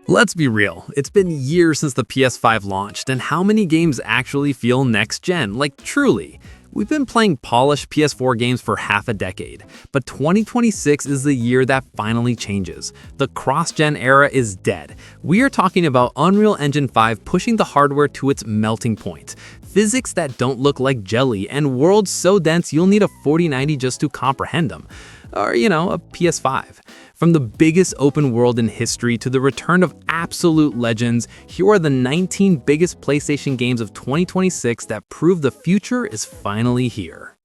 Let's be real, it's been years since the PS5 launched, and how many games actually feel next-gen, like truly? We've been playing polished PS4 games for half a decade, but 2026 is the year that finally changes. The cross-gen era is dead. We are talking about Unreal Engine 5 pushing the hardware to its melting point. Physics that don't look like jelly, and worlds so dense you'll need a 4090 just to comprehend them. Or, a PS5. From the biggest open world in history to the return of absolute legends, here are the 19 biggest PlayStation games of 2026 that prove the future is finally here.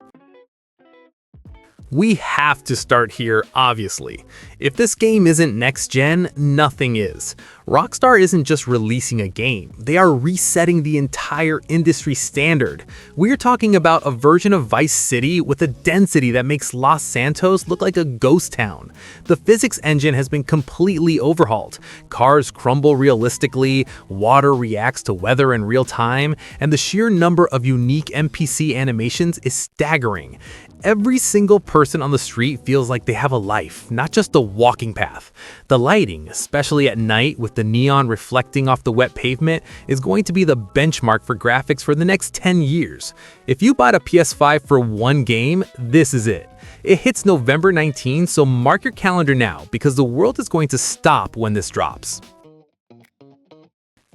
We have to start here, obviously. If this game isn't next-gen, nothing is. Rockstar isn't just releasing a game, they are resetting the entire industry standard. We're talking about a version of Vice City with a density that makes Los Santos look like a ghost town. The physics engine has been completely overhauled. Cars crumble realistically, water reacts to weather in real time, and the sheer number of unique NPC animations is staggering. Every single person on the street feels like they have a life, not just a walking path. The lighting, especially at night with the neon reflecting off the wet pavement, is going to be the benchmark for graphics for the next 10 years. If you bought a PS5 for one game, this is it. It hits November 19, so mark your calendar now because the world is going to stop when this drops.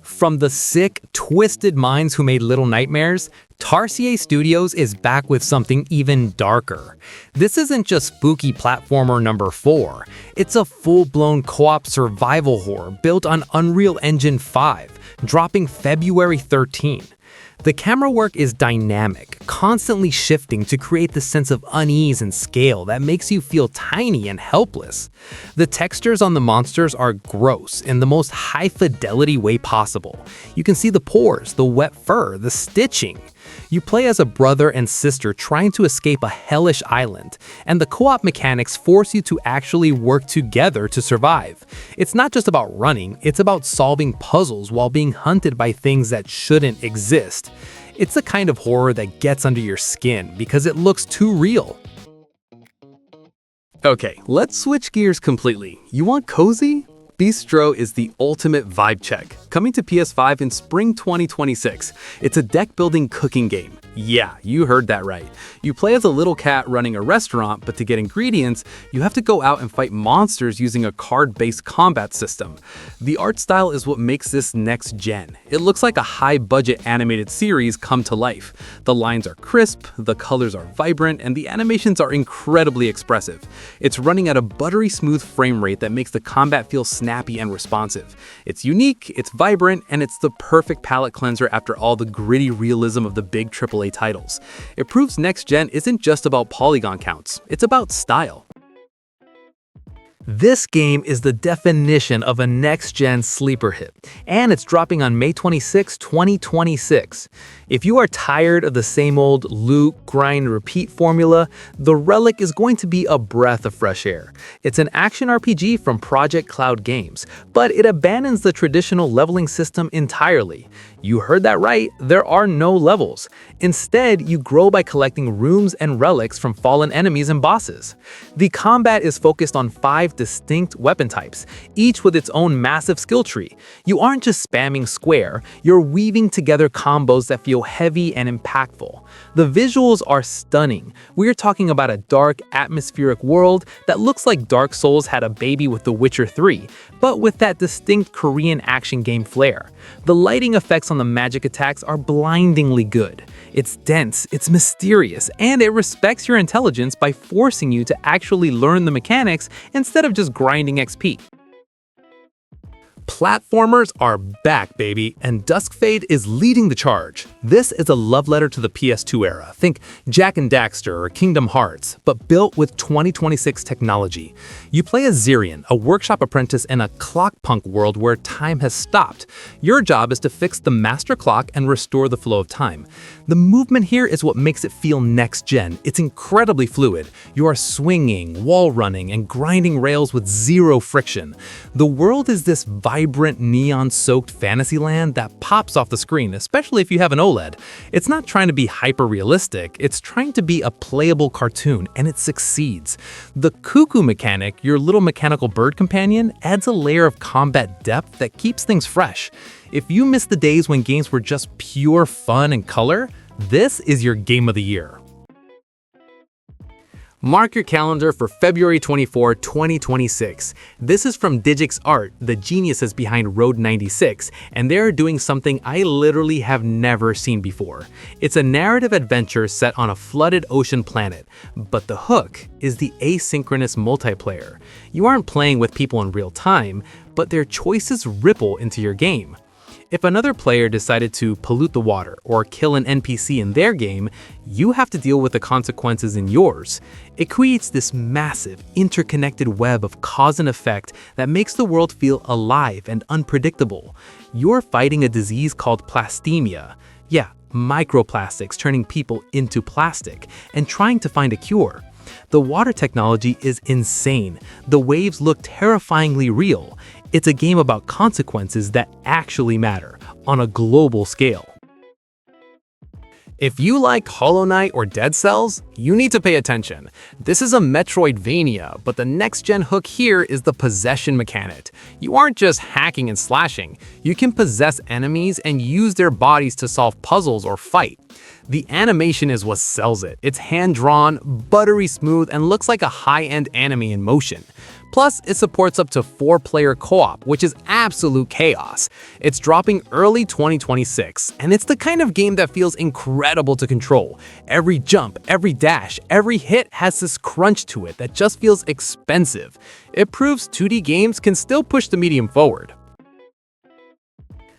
From the sick, twisted minds who made Little Nightmares, Tarsier Studios is back with something even darker. This isn't just spooky platformer number 4. It's a full-blown co-op survival horror built on Unreal Engine 5, dropping February 13. The camera work is dynamic, constantly shifting to create the sense of unease and scale that makes you feel tiny and helpless. The textures on the monsters are gross in the most high-fidelity way possible. You can see the pores, the wet fur, the stitching. You play as a brother and sister trying to escape a hellish island, and the co-op mechanics force you to actually work together to survive. It's not just about running, it's about solving puzzles while being hunted by things that shouldn't exist. It's the kind of horror that gets under your skin because it looks too real. Okay, let's switch gears completely. You want cozy? Beastro is the ultimate vibe check, coming to PS5 in spring 2026. It's a deck-building cooking game. Yeah, you heard that right. You play as a little cat running a restaurant, but to get ingredients, you have to go out and fight monsters using a card-based combat system. The art style is what makes this next gen. It looks like a high-budget animated series come to life. The lines are crisp, the colors are vibrant, and the animations are incredibly expressive. It's running at a buttery smooth frame rate that makes the combat feel snappy and responsive. It's unique, it's vibrant, and it's the perfect palate cleanser after all the gritty realism of the big AAA titles. It proves next gen isn't just about polygon counts, it's about style. This game is the definition of a next-gen sleeper hit, and it's dropping on May 26, 2026. If you are tired of the same old loot, grind, repeat formula, the Relic is going to be a breath of fresh air. It's an action RPG from Project Cloud Games, but it abandons the traditional leveling system entirely. You heard that right, there are no levels. Instead, you grow by collecting rooms and relics from fallen enemies and bosses. The combat is focused on 5 distinct weapon types, each with its own massive skill tree. You aren't just spamming square, you're weaving together combos that feel heavy and impactful. The visuals are stunning. We're talking about a dark, atmospheric world that looks like Dark Souls had a baby with The Witcher 3, but with that distinct Korean action game flair. The lighting effects on the magic attacks are blindingly good. It's dense, it's mysterious, and it respects your intelligence by forcing you to actually learn the mechanics instead of just grinding XP. Platformers are back, baby, and Duskfade is leading the charge. This is a love letter to the PS2 era. Think Jak and Daxter or Kingdom Hearts, but built with 2026 technology. You play as Zirian, a workshop apprentice in a clockpunk world where time has stopped. Your job is to fix the master clock and restore the flow of time. The movement here is what makes it feel next-gen. It's incredibly fluid. You are swinging, wall running, and grinding rails with zero friction. The world is this vibrant vibrant, neon-soaked fantasy land that pops off the screen, especially if you have an OLED. It's not trying to be hyper-realistic, it's trying to be a playable cartoon, and it succeeds. The cuckoo mechanic, your little mechanical bird companion, adds a layer of combat depth that keeps things fresh. If you miss the days when games were just pure fun and color, this is your game of the year. Mark your calendar for February 24, 2026. This is from Digix Art, the geniuses behind Road 96, and they're doing something I literally have never seen before. It's a narrative adventure set on a flooded ocean planet, but the hook is the asynchronous multiplayer. You aren't playing with people in real time, but their choices ripple into your game. If another player decided to pollute the water or kill an NPC in their game, you have to deal with the consequences in yours. It creates this massive, interconnected web of cause and effect that makes the world feel alive and unpredictable. You're fighting a disease called plastemia. Yeah, microplastics turning people into plastic, and trying to find a cure. The water technology is insane. The waves look terrifyingly real. It's a game about consequences that actually matter on a global scale. If you like Hollow Knight or Dead Cells, you need to pay attention. This is a Metroidvania, but the next-gen hook here is the possession mechanic. You aren't just hacking and slashing. You can possess enemies and use their bodies to solve puzzles or fight. The animation is what sells it. It's hand-drawn, buttery smooth, and looks like a high-end anime in motion. Plus, it supports up to 4-player co-op, which is absolute chaos. It's dropping early 2026, and it's the kind of game that feels incredible to control. Every jump, every dash, every hit has this crunch to it that just feels expensive. It proves 2D games can still push the medium forward.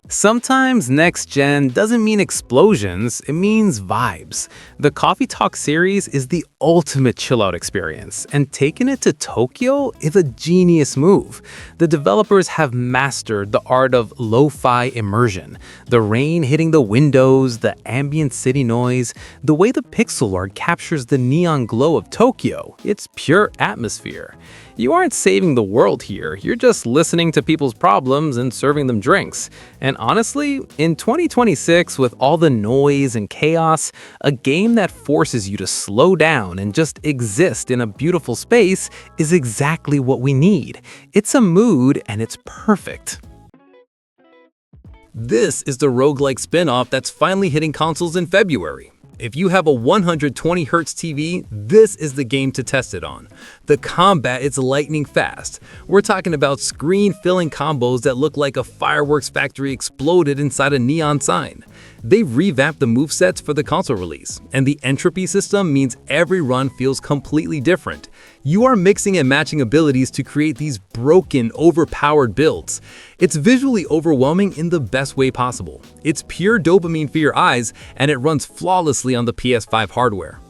Sometimes next gen doesn't mean explosions, it means vibes. The Coffee Talk series is the ultimate chill-out experience, and taking it to Tokyo is a genius move. The developers have mastered the art of lo-fi immersion. The rain hitting the windows, the ambient city noise, the way the pixel art captures the neon glow of Tokyo. It's pure atmosphere. You aren't saving the world here, you're just listening to people's problems and serving them drinks. And honestly, in 2026, with all the noise and chaos, a game that forces you to slow down and just exist in a beautiful space is exactly what we need. It's a mood, and it's perfect. This is the roguelike spin-off that's finally hitting consoles in February. If you have a 120Hz TV, this is the game to test it on. The combat is lightning fast. We're talking about screen-filling combos that look like a fireworks factory exploded inside a neon sign. They've revamped the movesets for the console release, and the Entropy system means every run feels completely different. You are mixing and matching abilities to create these broken, overpowered builds. It's visually overwhelming in the best way possible. It's pure dopamine for your eyes, and it runs flawlessly on the PS5 hardware.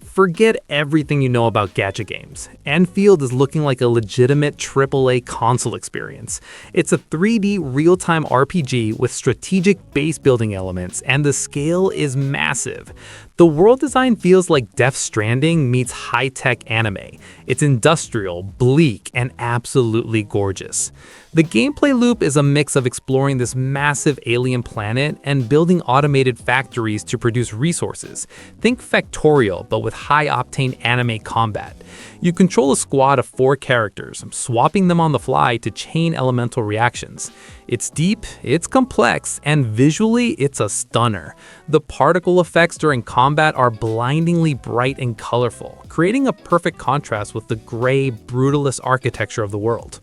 Forget everything you know about gacha games. Endfield is looking like a legitimate AAA console experience. It's a 3D real-time RPG with strategic base-building elements, and the scale is massive. The world design feels like Death Stranding meets high-tech anime. It's industrial, bleak, and absolutely gorgeous. The gameplay loop is a mix of exploring this massive alien planet and building automated factories to produce resources. Think Factorial, but with high-octane anime combat. You control a squad of 4 characters, swapping them on the fly to chain elemental reactions. It's deep, it's complex, and visually it's a stunner. The particle effects during combat are blindingly bright and colorful, creating a perfect contrast with the gray, brutalist architecture of the world.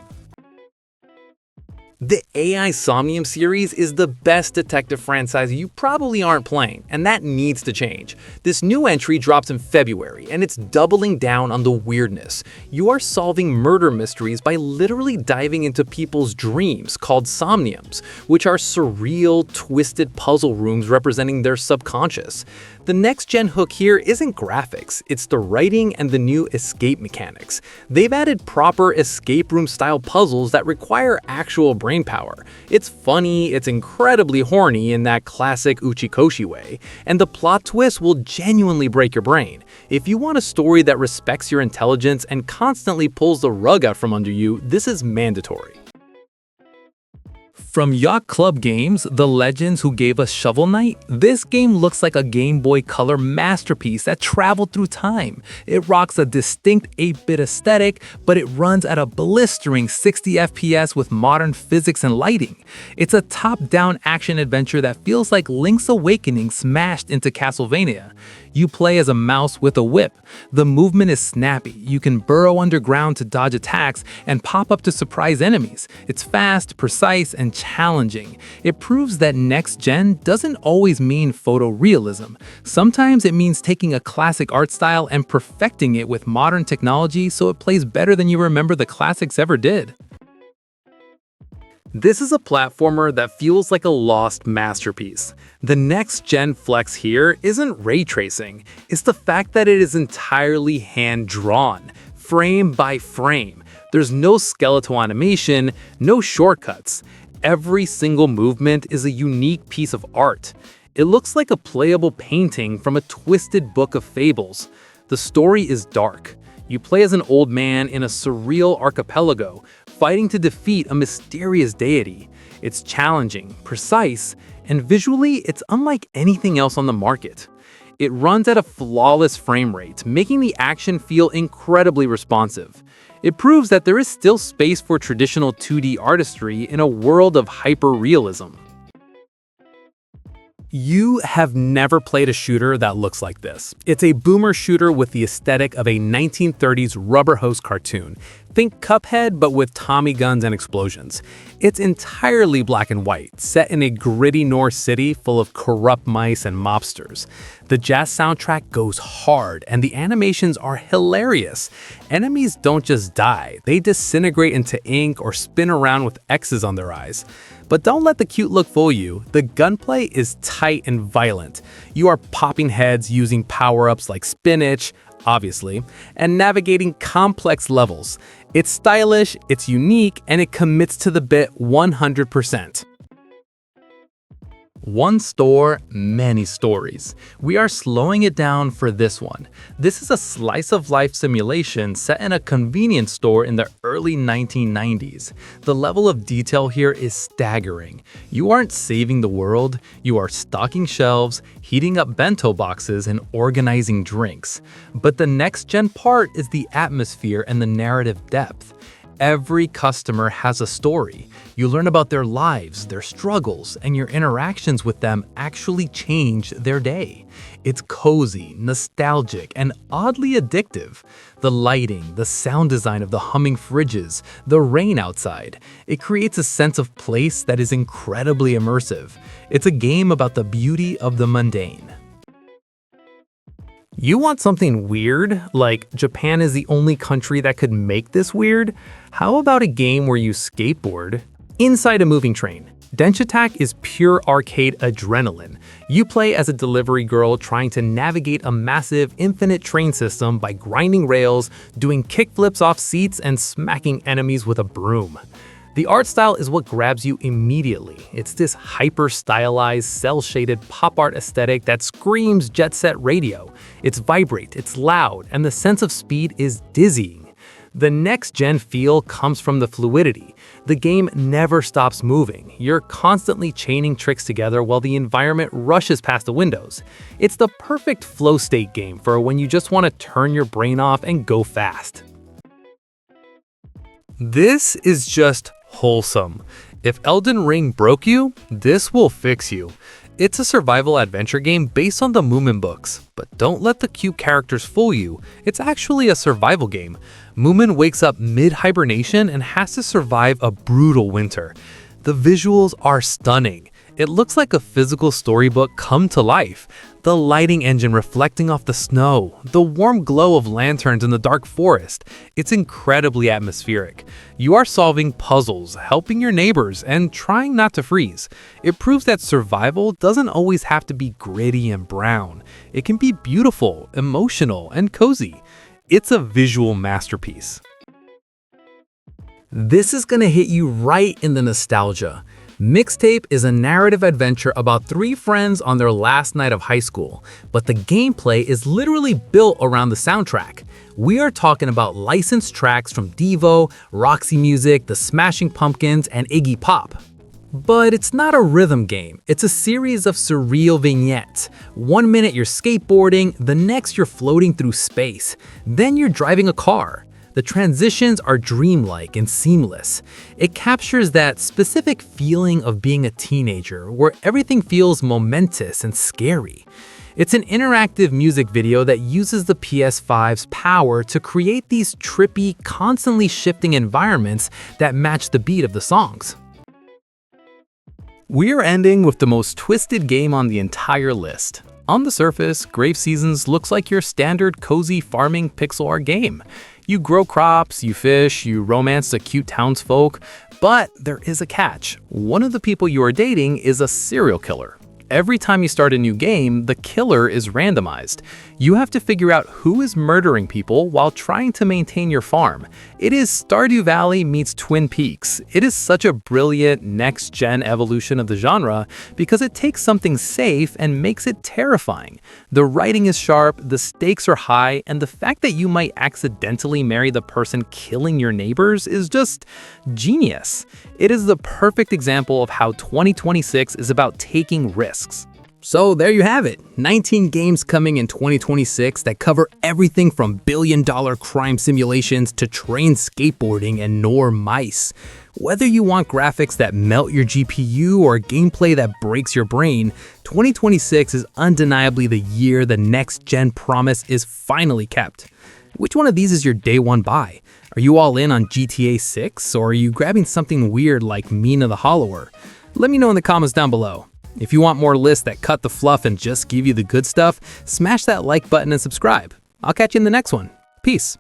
The AI Somnium series is the best detective franchise you probably aren't playing, and that needs to change. This new entry drops in February, and it's doubling down on the weirdness. You are solving murder mysteries by literally diving into people's dreams, called somniums, which are surreal, twisted puzzle rooms representing their subconscious. The next-gen hook here isn't graphics, it's the writing and the new escape mechanics. They've added proper escape room-style puzzles that require actual brain power. It's funny, it's incredibly horny in that classic Uchikoshi way, and the plot twist will genuinely break your brain. If you want a story that respects your intelligence and constantly pulls the rug out from under you, this is mandatory. From Yacht Club Games, the legends who gave us Shovel Knight, this game looks like a Game Boy Color masterpiece that traveled through time. It rocks a distinct 8-bit aesthetic, but it runs at a blistering 60 FPS with modern physics and lighting. It's a top-down action-adventure that feels like Link's Awakening smashed into Castlevania. You play as a mouse with a whip. The movement is snappy. You can burrow underground to dodge attacks and pop up to surprise enemies. It's fast, precise, and challenging. It proves that next gen doesn't always mean photorealism. Sometimes it means taking a classic art style and perfecting it with modern technology so it plays better than you remember the classics ever did. This is a platformer that feels like a lost masterpiece. The next-gen flex here isn't ray tracing, it's the fact that it is entirely hand-drawn, frame by frame. There's no skeletal animation, no shortcuts. Every single movement is a unique piece of art. It looks like a playable painting from a twisted book of fables. The story is dark. You play as an old man in a surreal archipelago, fighting to defeat a mysterious deity. It's challenging, precise, and visually it's unlike anything else on the market. It runs at a flawless frame rate, making the action feel incredibly responsive. It proves that there is still space for traditional 2D artistry in a world of hyper-realism. You have never played a shooter that looks like this. It's a boomer shooter with the aesthetic of a 1930s rubber hose cartoon. Think Cuphead, but with Tommy guns and explosions. It's entirely black and white, set in a gritty North city full of corrupt mice and mobsters. The jazz soundtrack goes hard, and the animations are hilarious. Enemies don't just die, they disintegrate into ink or spin around with X's on their eyes. But don't let the cute look fool you. The gunplay is tight and violent. You are popping heads using power-ups like spinach, obviously, and navigating complex levels. It's stylish, it's unique, and it commits to the bit 100%. One store, many stories. We are slowing it down for this one. This is a slice-of-life simulation set in a convenience store in the early 1990s. The level of detail here is staggering. You aren't saving the world, you are stocking shelves, heating up bento boxes, and organizing drinks. But the next-gen part is the atmosphere and the narrative depth. Every customer has a story. You learn about their lives, their struggles, and your interactions with them actually change their day. It's cozy, nostalgic, and oddly addictive. The lighting, the sound design of the humming fridges, the rain outside. It creates a sense of place that is incredibly immersive. It's a game about the beauty of the mundane. You want something weird? Like Japan is the only country that could make this weird? How about a game where you skateboard inside a moving train? Denshattack is pure arcade adrenaline. You play as a delivery girl trying to navigate a massive infinite train system by grinding rails, doing kickflips off seats, and smacking enemies with a broom. The art style is what grabs you immediately. It's this hyper-stylized, cel-shaded pop art aesthetic that screams Jet Set Radio. It's vibrant, it's loud, and the sense of speed is dizzying. The next-gen feel comes from the fluidity. The game never stops moving. You're constantly chaining tricks together while the environment rushes past the windows. It's the perfect flow state game for when you just want to turn your brain off and go fast. This is just wholesome. If Elden Ring broke you, this will fix you. It's a survival adventure game based on the Moomin books, but don't let the cute characters fool you. It's actually a survival game. Moomin wakes up mid-hibernation and has to survive a brutal winter. The visuals are stunning. It looks like a physical storybook come to life. The lighting engine reflecting off the snow, the warm glow of lanterns in the dark forest. It's incredibly atmospheric. You are solving puzzles, helping your neighbors, and trying not to freeze. It proves that survival doesn't always have to be gritty and brown. It can be beautiful, emotional, and cozy. It's a visual masterpiece. This is gonna hit you right in the nostalgia. Mixtape is a narrative adventure about 3 friends on their last night of high school, but the gameplay is literally built around the soundtrack. We are talking about licensed tracks from Devo, Roxy Music, the Smashing Pumpkins, and Iggy Pop. But it's not a rhythm game, it's a series of surreal vignettes. 1 minute you're skateboarding, the next you're floating through space, then you're driving a car. The transitions are dreamlike and seamless. It captures that specific feeling of being a teenager, where everything feels momentous and scary. It's an interactive music video that uses the PS5's power to create these trippy, constantly shifting environments that match the beat of the songs. We're ending with the most twisted game on the entire list. On the surface, Grave Seasons looks like your standard cozy farming pixel art game. You grow crops, you fish, you romance the cute townsfolk, but there is a catch. One of the people you are dating is a serial killer. Every time you start a new game, the killer is randomized. You have to figure out who is murdering people while trying to maintain your farm. It is Stardew Valley meets Twin Peaks. It is such a brilliant next-gen evolution of the genre because it takes something safe and makes it terrifying. The writing is sharp, the stakes are high, and the fact that you might accidentally marry the person killing your neighbors is just genius. It is the perfect example of how 2026 is about taking risks. So there you have it, 19 games coming in 2026 that cover everything from billion-dollar crime simulations to train skateboarding and Nor mice. Whether you want graphics that melt your GPU or gameplay that breaks your brain, 2026 is undeniably the year the next-gen promise is finally kept. Which one of these is your day one buy? Are you all in on GTA 6, or are you grabbing something weird like Mina the Hollower? Let me know in the comments down below. If you want more lists that cut the fluff and just give you the good stuff, smash that like button and subscribe. I'll catch you in the next one. Peace.